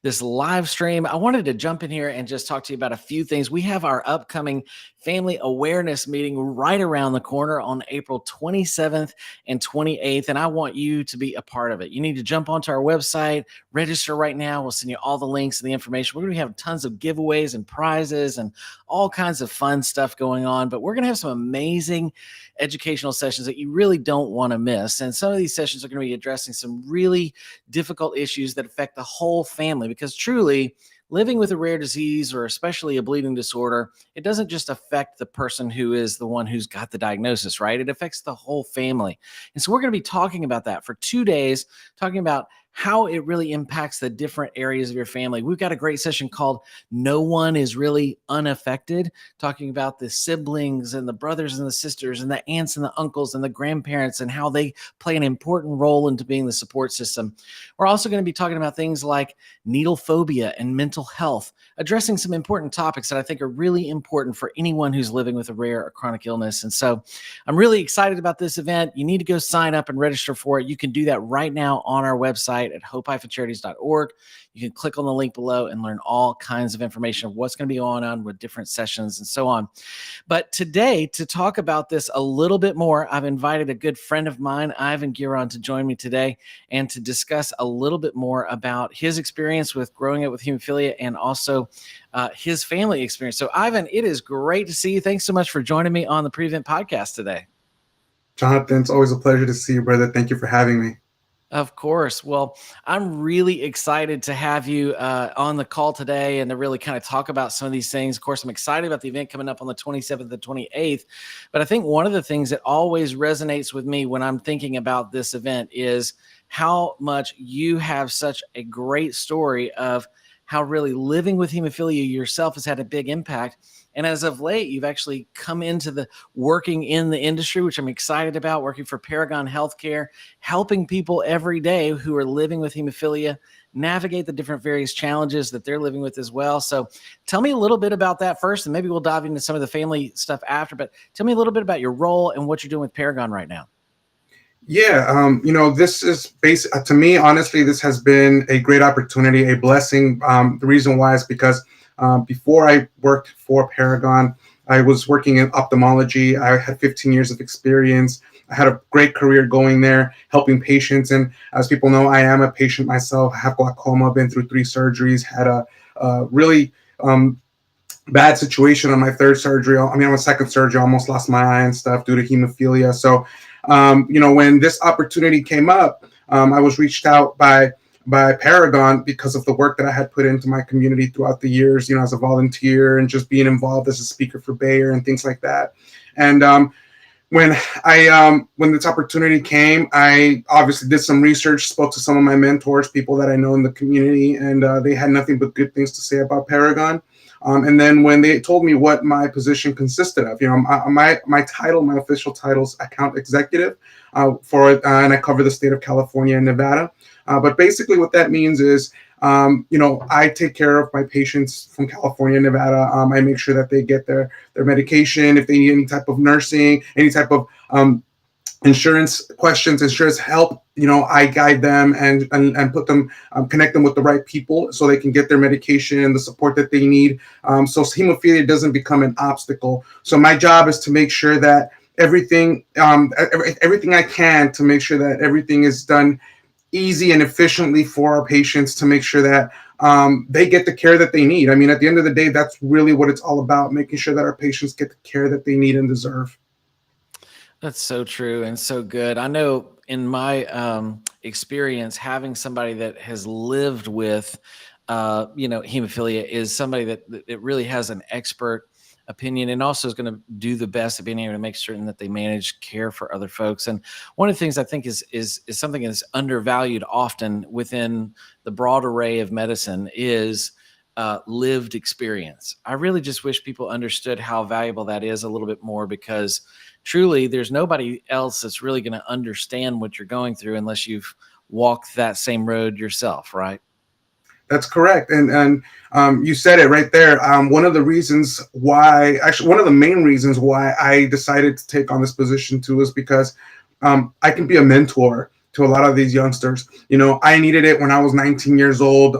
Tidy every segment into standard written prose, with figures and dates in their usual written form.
this live stream. I wanted to jump in here and just talk to you about a few things. We have our upcoming family awareness meeting right around the corner on April 27th and 28th, and I want you to be a part of it. You need to jump onto our website, register right now. We'll send you all the links and the information. We're going to have tons of giveaways and prizes and all kinds of fun stuff going on, but we're going to have some amazing educational sessions that you really don't want to miss. And some of these sessions are going to be addressing some really difficult issues that affect the whole family, because truly living with a rare disease, or especially a bleeding disorder, it doesn't just affect the person who is the one who's got the diagnosis, right? It affects the whole family. And so we're going to be talking about that for 2 days, talking about how it really impacts the different areas of your family. We've got a great session called No One is Really Unaffected, talking about the siblings and the brothers and the sisters and the aunts and the uncles and the grandparents and how they play an important role into being the support system. We're also going to be talking about things like needle phobia and mental health, addressing some important topics that I think are really important for anyone who's living with a rare or chronic illness. And so I'm really excited about this event. You need to go sign up and register for it. You can do that right now on our website at hope-charities.org. You can click on the link below and learn all kinds of information of what's going to be going on with different sessions and so on. But today, to talk about this a little bit more, I've invited a good friend of mine, Ivan Giron, to join me today and to discuss a little bit more about his experience with growing up with hemophilia and also his family experience. So Ivan, it is great to see you. Thanks so much for joining me on the Prevent podcast today. Jonathan, it's always a pleasure to see you, brother. Thank you for having me. Of course. Well, I'm really excited to have you on the call today and to really kind of talk about some of these things. Of course, I'm excited about the event coming up on the 27th and 28th. But I think one of the things that always resonates with me when I'm thinking about this event is how much you have such a great story of how really living with hemophilia yourself has had a big impact. And as of late, you've actually come into the working in the industry, which I'm excited about, working for Paragon Healthcare, helping people every day who are living with hemophilia navigate the different various challenges that they're living with as well. So tell me a little bit about that first, and maybe we'll dive into some of the family stuff after, but tell me a little bit about your role and what you're doing with Paragon right now. Yeah, this is basic to me. Honestly, this has been a great opportunity, a blessing. The reason why is because before I worked for Paragon, I was working in ophthalmology. I had 15 years of experience. I had a great career going there, helping patients. And as people know, I am a patient myself. I have glaucoma, been through 3 surgeries, had a really bad situation on my 3rd surgery. On my 2nd surgery, I almost lost my eye and stuff due to hemophilia. So, when this opportunity came up, I was reached out by Paragon because of the work that I had put into my community throughout the years, as a volunteer and just being involved as a speaker for Bayer and things like that. And when this opportunity came, I obviously did some research, spoke to some of my mentors, people that I know in the community, and they had nothing but good things to say about Paragon. And then when they told me what my position consisted of, my title, my official title is account executive and I cover the state of California and Nevada. But basically what that means is, I take care of my patients from California and Nevada. I make sure that they get their medication, if they need any type of nursing, any type of insurance questions, insurance help, I guide them and put them, connect them with the right people so they can get their medication and the support that they need. So hemophilia doesn't become an obstacle. So my job is to make sure that everything I can to make sure that everything is done easy and efficiently for our patients, to make sure that they get the care that they need. I mean, at the end of the day, that's really what it's all about, making sure that our patients get the care that they need and deserve. That's so true and so good. I know in my experience, having somebody that has lived with, hemophilia is somebody that it really has an expert opinion and also is going to do the best at being able to make certain that they manage care for other folks. And one of the things I think is something that's undervalued often within the broad array of medicine is lived experience. I really just wish people understood how valuable that is a little bit more, because truly there's nobody else that's really going to understand what you're going through unless you've walked that same road yourself, right? That's correct. And you said it right there. One of the main reasons why I decided to take on this position too is because I can be a mentor to a lot of these youngsters. I needed it when I was 19 years old,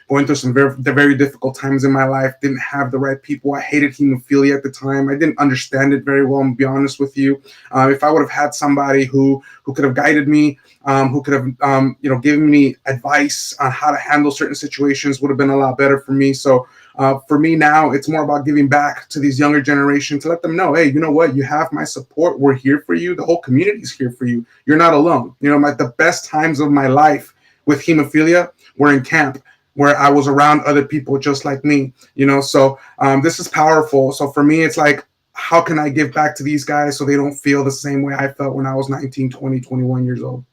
going through some very difficult times in my life. Didn't have the right people. I hated hemophilia at the time. I didn't understand it very well, and be honest with you. If I would have had somebody who could have guided me, who could have given me advice on how to handle certain situations, would have been a lot better for me. So for me now, it's more about giving back to these younger generation to let them know, hey, you know what? You have my support. We're here for you. The whole community is here for you. You're not alone. The best times of my life with hemophilia were in camp, where I was around other people just like me. So this is powerful. So for me, it's like, how can I give back to these guys so they don't feel the same way I felt when I was 19, 20, 21 years old?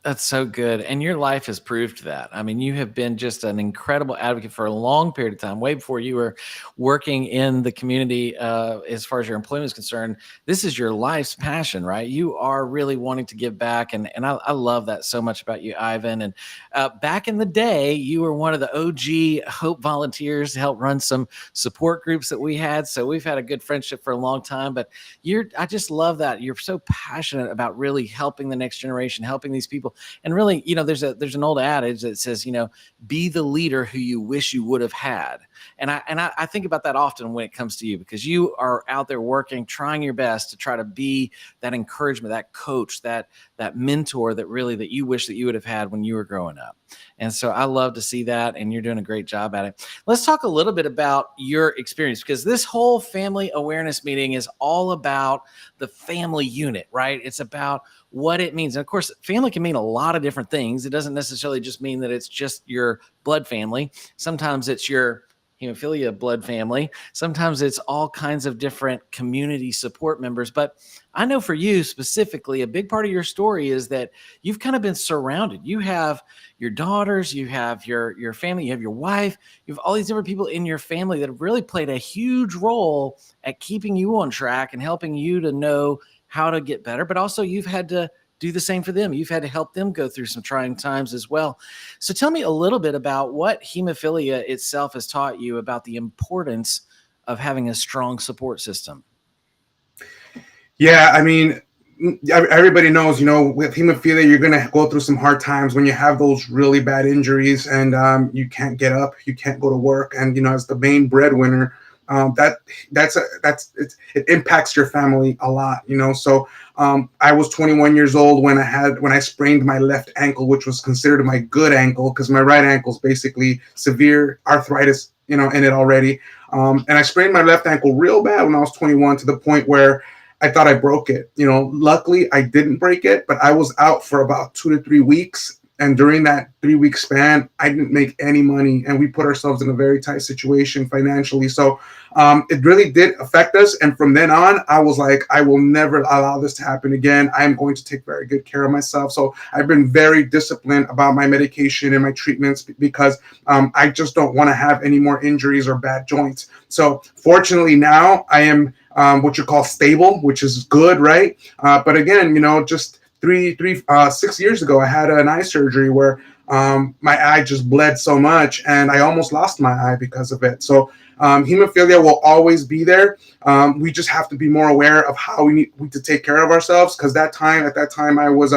That's so good. And your life has proved that. I mean, you have been just an incredible advocate for a long period of time, way before you were working in the community. As far as your employment is concerned, this is your life's passion, right? You are really wanting to give back. And I love that so much about you, Ivan. And back in the day, you were one of the OG Hope volunteers to help run some support groups that we had. So we've had a good friendship for a long time. But I just love that. You're so passionate about really helping the next generation, helping these people. And really, there's an old adage that says, be the leader who you wish you would have had. And I think about that often when it comes to you, because you are out there working, trying your best to try to be that encouragement, that coach, that mentor that you wish that you would have had when you were growing up. And so I love to see that, and you're doing a great job at it. Let's talk a little bit about your experience, because this whole family awareness meeting is all about the family unit, right? It's about what it means. And of course, family can mean a lot of different things. It doesn't necessarily just mean that it's just your blood family. Sometimes it's your hemophilia blood family. Sometimes it's all kinds of different community support members. But I know for you specifically, a big part of your story is that you've kind of been surrounded. You have your daughters, you have your family, you have your wife, you have all these different people in your family that have really played a huge role at keeping you on track and helping you to know how to get better. But also you've had to do the same for them. You've had to help them go through some trying times as well. So tell me a little bit about what hemophilia itself has taught you about the importance of having a strong support system. Yeah, I mean, everybody knows, with hemophilia, you're going to go through some hard times when you have those really bad injuries, and you can't get up, you can't go to work. And, as the main breadwinner, it impacts your family a lot, So I was 21 years old when I sprained my left ankle, which was considered my good ankle, because my right ankle is basically severe arthritis, in it already. And I sprained my left ankle real bad when I was 21, to the point where I thought I broke it. Luckily I didn't break it, but I was out for about 2 to 3 weeks. And during that 3-week span, I didn't make any money, and we put ourselves in a very tight situation financially. So it really did affect us. And from then on, I was like, I will never allow this to happen again. I'm going to take very good care of myself. So I've been very disciplined about my medication and my treatments, because I just don't want to have any more injuries or bad joints. So fortunately now I am what you call stable, which is good, right? But again, just 6 years ago, I had an eye surgery where my eye just bled so much, and I almost lost my eye because of it. So hemophilia will always be there. We just have to be more aware of how we need to take care of ourselves, because at that time, I was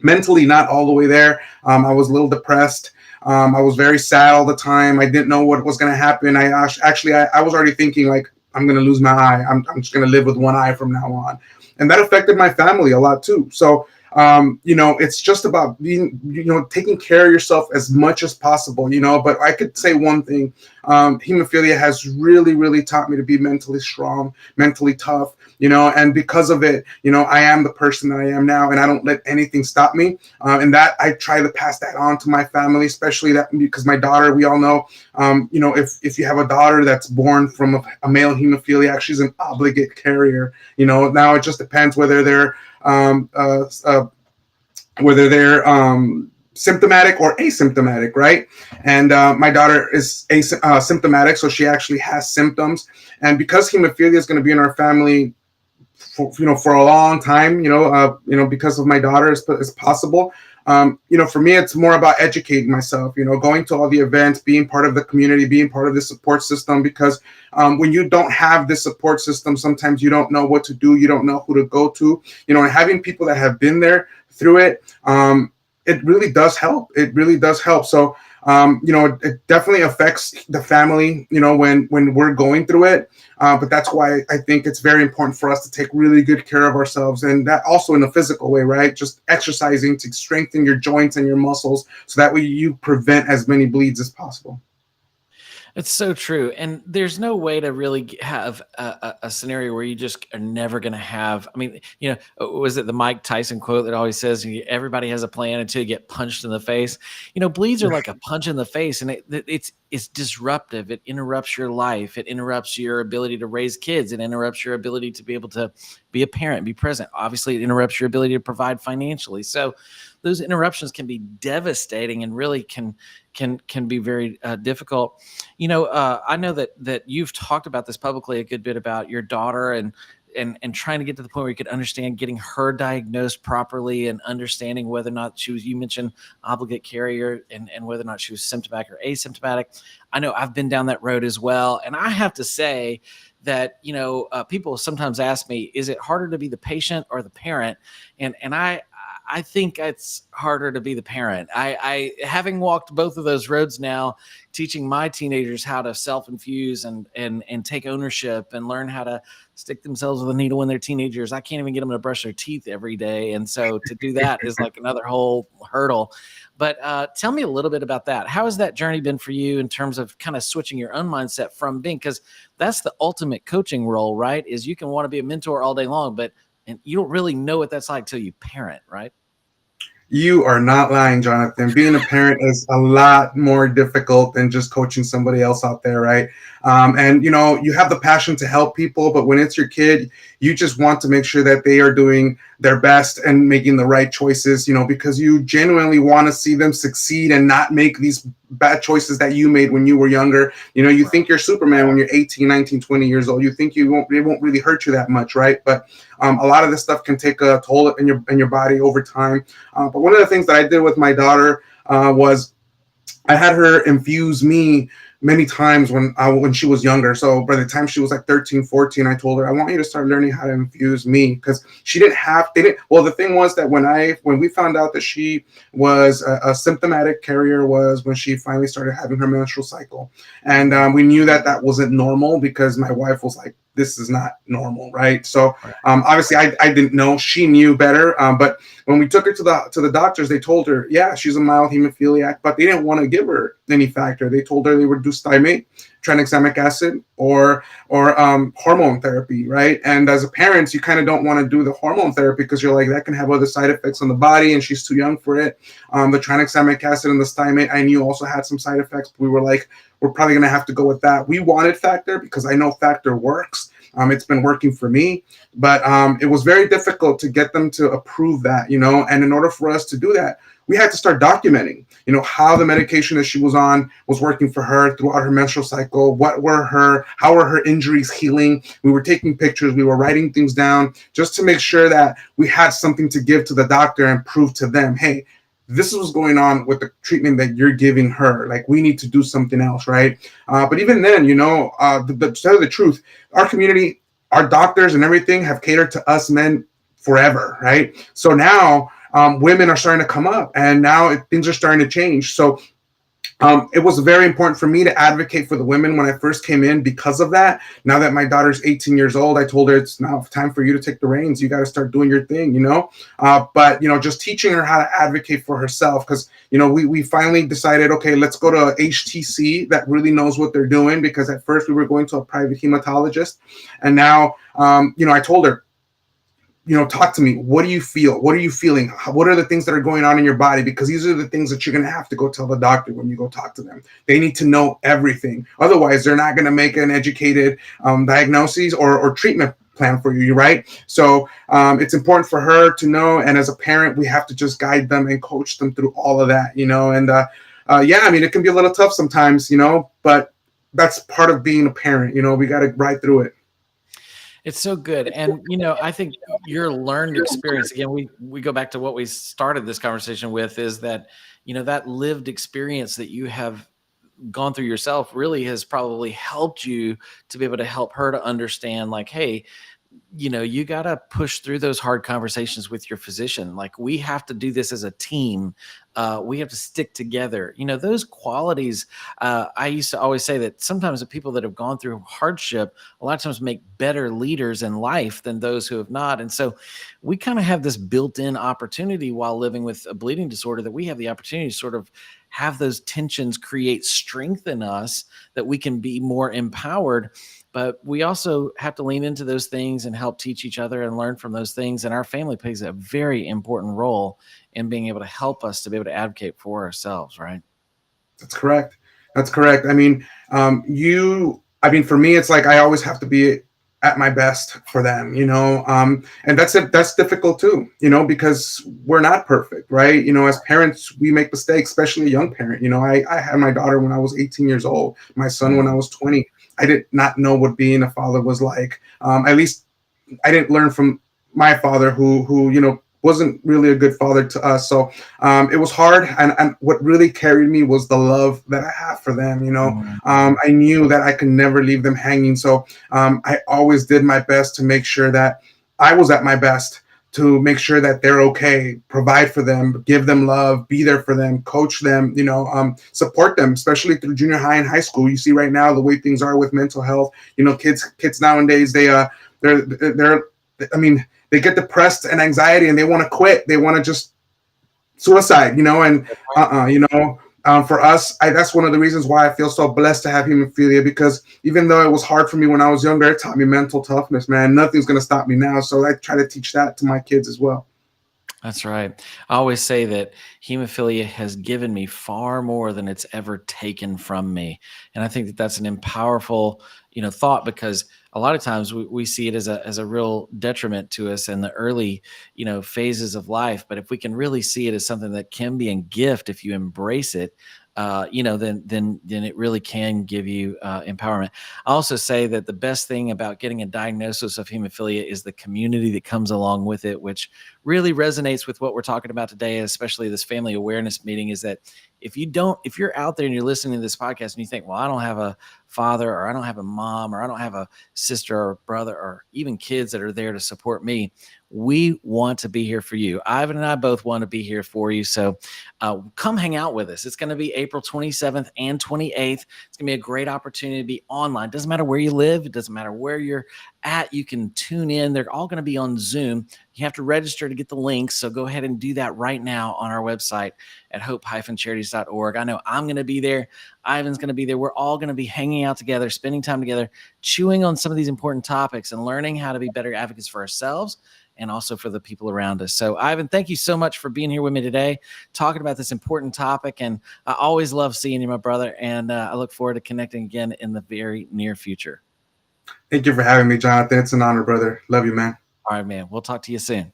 mentally not all the way there. I was a little depressed. I was very sad all the time. I didn't know what was going to happen. I was already thinking, like, I'm going to lose my eye. I'm just going to live with one eye from now on. And that affected my family a lot too. So, it's just about being, taking care of yourself as much as possible, but I could say one thing, hemophilia has really, really taught me to be mentally strong, mentally tough, and because of it, I am the person that I am now, and I don't let anything stop me. And that I try to pass that on to my family, especially that, because my daughter, we all know, if you have a daughter that's born from a male hemophiliac, she's an obligate carrier. Now it just depends whether they're symptomatic or asymptomatic, right? And my daughter is symptomatic, so she actually has symptoms. And because hemophilia is going to be in our family for a long time, because of my daughter, as possible. For me, it's more about educating myself, going to all the events, being part of the community, being part of the support system, because when you don't have this support system, sometimes you don't know what to do. You don't know who to go to, and having people that have been there through it, it really does help. It really does help. So, it definitely affects the family, when we're going through it. But that's why I think it's very important for us to take really good care of ourselves, and that also in a physical way, right? Just exercising to strengthen your joints and your muscles, so that way you prevent as many bleeds as possible. It's so true. And there's no way to really have a scenario where you just are never going to have. I mean, was it the Mike Tyson quote that always says, everybody has a plan until you get punched in the face? Bleeds are like a punch in the face, and it's disruptive. It interrupts your life. It interrupts your ability to raise kids. It interrupts your ability to be able to be a parent, be present. Obviously, it interrupts your ability to provide financially. So those interruptions can be devastating and really can be very difficult. I know that you've talked about this publicly a good bit about your daughter and trying to get to the point where you could understand getting her diagnosed properly and understanding whether or not you mentioned obligate carrier and whether or not she was symptomatic or asymptomatic. I know I've been down that road as well. And I have to say that, people sometimes ask me, is it harder to be the patient or the parent? And I think it's harder to be the parent. I having walked both of those roads now, teaching my teenagers how to self-infuse and take ownership and learn how to stick themselves with a needle when they're teenagers. I can't even get them to brush their teeth every day. And so to do that is like another whole hurdle. But tell me a little bit about that. How has that journey been for you in terms of kind of switching your own mindset from being, because that's the ultimate coaching role, right? Is you can want to be a mentor all day long, but and you don't really know what that's like till you parent, right? You are not lying, Jonathan. Being a parent is a lot more difficult than just coaching somebody else out there, right? And you have the passion to help people, but when it's your kid, you just want to make sure that they are doing their best and making the right choices, because you genuinely want to see them succeed and not make these bad choices that you made when you were younger. You think you're Superman when you're 18, 19, 20 years old. You think it won't really hurt you that much, right? But a lot of this stuff can take a toll in your body over time. But one of the things that I did with my daughter was I had her infuse me many times when she was younger. So by the time she was like 13, 14, I told her, I want you to start learning how to infuse me, because well, the thing was that when we found out that she was a symptomatic carrier was when she finally started having her menstrual cycle. And we knew that that wasn't normal, because my wife was like, this is not normal, right? So obviously I didn't know. She knew better. But when we took her to the doctors, they told her, yeah, she's a mild hemophiliac, but they didn't want to give her any factor. They told her they would do stymate, tranexamic acid, or hormone therapy, right? And as a parent, you kind of don't want to do the hormone therapy because you're like, that can have other side effects on the body, and she's too young for it. The tranexamic acid and the stymate, I knew also had some side effects. But we were like, we're probably going to have to go with that. We wanted factor because I know factor works. It's been working for me, but it was very difficult to get them to approve that, and in order for us to do that, we had to start documenting, how the medication that she was on was working for her throughout her menstrual cycle. How were her injuries healing? We were taking pictures, we were writing things down just to make sure that we had something to give to the doctor and prove to them, hey, this is what's going on with the treatment that you're giving her. Like, we need to do something else, right? But even then, to tell you the truth, our community, our doctors and everything have catered to us men forever, right? So now women are starting to come up, and now things are starting to change. So it was very important for me to advocate for the women when I first came in because of that. Now that my daughter's 18 years old, I told her it's now time for you to take the reins. You got to start doing your thing, But, just teaching her how to advocate for herself, because, we finally decided, okay, let's go to HTC that really knows what they're doing, because at first we were going to a private hematologist. And now, I told her, talk to me. What do you feel? What are you feeling? What are the things that are going on in your body? Because these are the things that you're going to have to go tell the doctor when you go talk to them. They need to know everything. Otherwise, they're not going to make an educated diagnosis or treatment plan for you, right? So it's important for her to know. And as a parent, we have to just guide them and coach them through all of that, And it can be a little tough sometimes, but that's part of being a parent. We got to ride through it. It's so good. And, I think your learned experience, again, we go back to what we started this conversation with, is that, that lived experience that you have gone through yourself really has probably helped you to be able to help her to understand, like, hey, you got to push through those hard conversations with your physician. Like, we have to do this as a team. We have to stick together. Those qualities. I used to always say that sometimes the people that have gone through hardship a lot of times make better leaders in life than those who have not. And so we kind of have this built-in opportunity while living with a bleeding disorder, that we have the opportunity to sort of have those tensions create strength in us, that we can be more empowered. But we also have to lean into those things and help teach each other and learn from those things. And our family plays a very important role in being able to help us to be able to advocate for ourselves, right? That's correct. That's correct. I mean, for me, it's like I always have to be at my best for them, and that's difficult too, because we're not perfect, right? As parents, we make mistakes, especially a young parent. I had my daughter when I was 18 years old, my son when I was 20. I did not know what being a father was like. At least I didn't learn from my father, who wasn't really a good father to us. So it was hard, and what really carried me was the love that I have for them. I knew that I could never leave them hanging. So I always did my best to make sure that I was at my best, to make sure that they're okay, provide for them, give them love, be there for them, coach them, support them, especially through junior high and high school. You see right now the way things are with mental health. Kids nowadays, they're I mean, they get depressed and anxiety, and they want to quit. They want to just suicide, and for us, that's one of the reasons why I feel so blessed to have hemophilia, because even though it was hard for me when I was younger, it taught me mental toughness, man. Nothing's going to stop me now. So I try to teach that to my kids as well. That's right. I always say that hemophilia has given me far more than it's ever taken from me. And I think that that's an powerful, thought, because a lot of times we see it as a real detriment to us in the early, phases of life. But if we can really see it as something that can be a gift, if you embrace it, then it really can give you empowerment. I also say that the best thing about getting a diagnosis of hemophilia is the community that comes along with it, which really resonates with what we're talking about today, especially this family awareness meeting. Is that if you're out there and you're listening to this podcast and you think, well, I don't have a father, or I don't have a mom, or I don't have a sister or brother, or even kids that are there to support me, we want to be here for you. Ivan and I both want to be here for you. So come hang out with us. It's going to be April 27th and 28th. It's going to be a great opportunity to be online. Doesn't matter where you live. It doesn't matter where you're at. You can tune in. They're all going to be on Zoom. You have to register to get the links. So go ahead and do that right now on our website at hope-charities.org. I know I'm going to be there. Ivan's going to be there. We're all going to be hanging out together, spending time together, chewing on some of these important topics and learning how to be better advocates for ourselves and also for the people around us. So, Ivan, thank you so much for being here with me today, talking about this important topic. And I always love seeing you, my brother. And I look forward to connecting again in the very near future. Thank you for having me, Jonathan. It's an honor, brother. Love you, man. All right, man. We'll talk to you soon.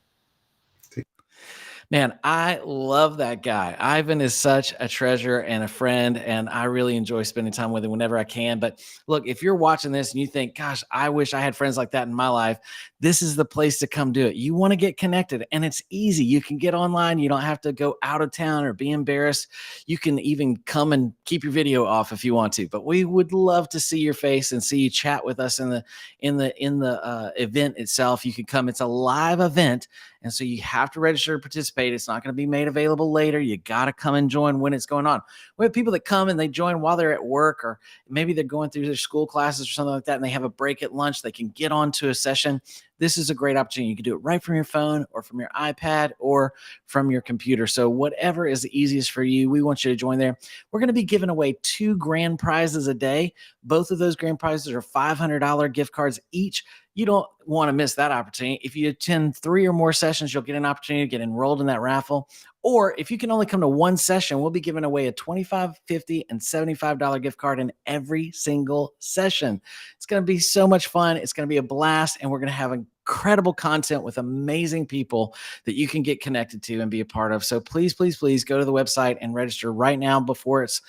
Man, I love that guy. Ivan is such a treasure and a friend, and I really enjoy spending time with him whenever I can. But look, if you're watching this and you think, gosh, I wish I had friends like that in my life, this is the place to come do it. You want to get connected, and it's easy. You can get online. You don't have to go out of town or be embarrassed. You can even come and keep your video off if you want to. But we would love to see your face and see you chat with us in the event itself. You can come. It's a live event. And so you have to register to participate. It's not going to be made available later. You got to come and join when it's going on. We have people that come and they join while they're at work, or maybe they're going through their school classes or something like that, and they have a break at lunch. They can get onto a session. This is a great opportunity. You can do it right from your phone or from your iPad or from your computer. So whatever is the easiest for you, we want you to join there. We're going to be giving away 2 grand prizes a day. Both of those grand prizes are $500 gift cards each. You don't want to miss that opportunity. If you attend 3 or more sessions, you'll get an opportunity to get enrolled in that raffle. Or if you can only come to one session, we'll be giving away a $25, $50, and $75 gift card in every single session. It's going to be so much fun. It's going to be a blast, and we're going to have incredible content with amazing people that you can get connected to and be a part of. So please, please, please go to the website and register right now before it's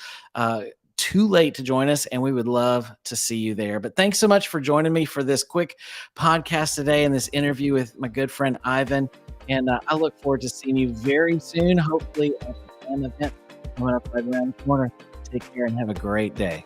too late to join us, and we would love to see you there. But thanks so much for joining me for this quick podcast today and this interview with my good friend Ivan. And I look forward to seeing you very soon, hopefully at an event coming up right around the corner. Take care and have a great day.